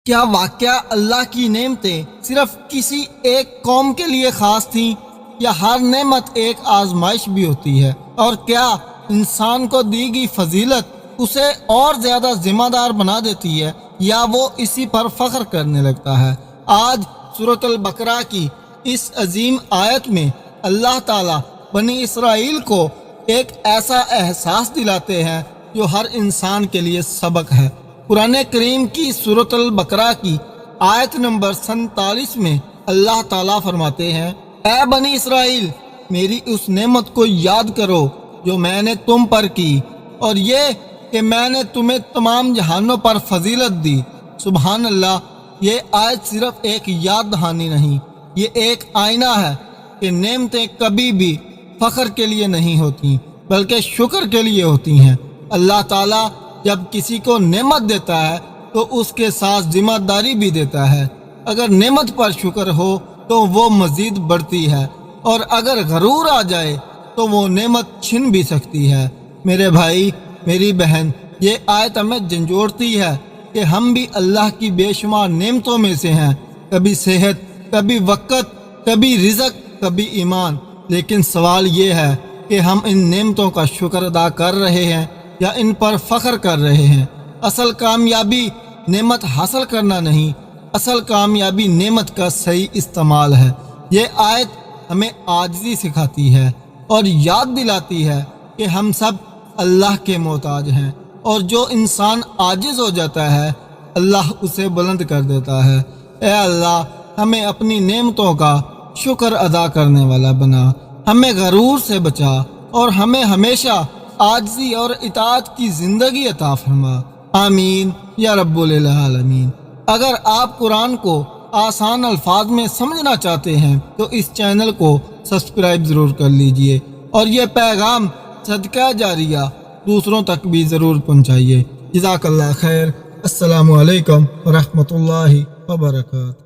کیا واقعہ اللہ کی نعمتیں صرف کسی ایک قوم کے لیے خاص تھیں، یا ہر نعمت ایک آزمائش بھی ہوتی ہے؟ اور کیا انسان کو دی گئی فضیلت اسے اور زیادہ ذمہ دار بنا دیتی ہے، یا وہ اسی پر فخر کرنے لگتا ہے؟ آج سورۃ البقرہ کی اس عظیم آیت میں اللہ تعالیٰ بنی اسرائیل کو ایک ایسا احساس دلاتے ہیں جو ہر انسان کے لیے سبق ہے۔ قرآن کریم کی سورۃ البقرہ کی آیت نمبر 47 میں اللہ تعالیٰ فرماتے ہیں، اے بنی اسرائیل، میری اس نعمت کو یاد کرو جو میں نے تم پر کی، اور یہ کہ میں نے تمہیں تمام جہانوں پر فضیلت دی۔ سبحان اللہ! یہ آیت صرف ایک یاد دہانی نہیں، یہ ایک آئینہ ہے کہ نعمتیں کبھی بھی فخر کے لیے نہیں ہوتی بلکہ شکر کے لیے ہوتی ہیں۔ اللہ تعالیٰ جب کسی کو نعمت دیتا ہے تو اس کے ساتھ ذمہ داری بھی دیتا ہے۔ اگر نعمت پر شکر ہو تو وہ مزید بڑھتی ہے، اور اگر غرور آ جائے تو وہ نعمت چھن بھی سکتی ہے۔ میرے بھائی، میری بہن، یہ آیت ہمیں جھنجھوڑتی ہے کہ ہم بھی اللہ کی بے شمار نعمتوں میں سے ہیں، کبھی صحت، کبھی وقت، کبھی رزق، کبھی ایمان۔ لیکن سوال یہ ہے کہ ہم ان نعمتوں کا شکر ادا کر رہے ہیں یا ان پر فخر کر رہے ہیں؟ اصل کامیابی نعمت حاصل کرنا نہیں، اصل کامیابی نعمت کا صحیح استعمال ہے۔ یہ آیت ہمیں عاجزی سکھاتی ہے اور یاد دلاتی ہے کہ ہم سب اللہ کے محتاج ہیں، اور جو انسان عاجز ہو جاتا ہے اللہ اسے بلند کر دیتا ہے۔ اے اللہ، ہمیں اپنی نعمتوں کا شکر ادا کرنے والا بنا، ہمیں غرور سے بچا، اور ہمیں ہمیشہ عاجزی اور اطاعت کی زندگی عطا فرما۔ آمین یا رب العالمین۔ اگر آپ قرآن کو آسان الفاظ میں سمجھنا چاہتے ہیں تو اس چینل کو سبسکرائب ضرور کر لیجئے، اور یہ پیغام صدقہ جاریہ دوسروں تک بھی ضرور پہنچائیے۔ جزاک اللہ خیر۔ السلام علیکم ورحمۃ اللہ وبرکاتہ۔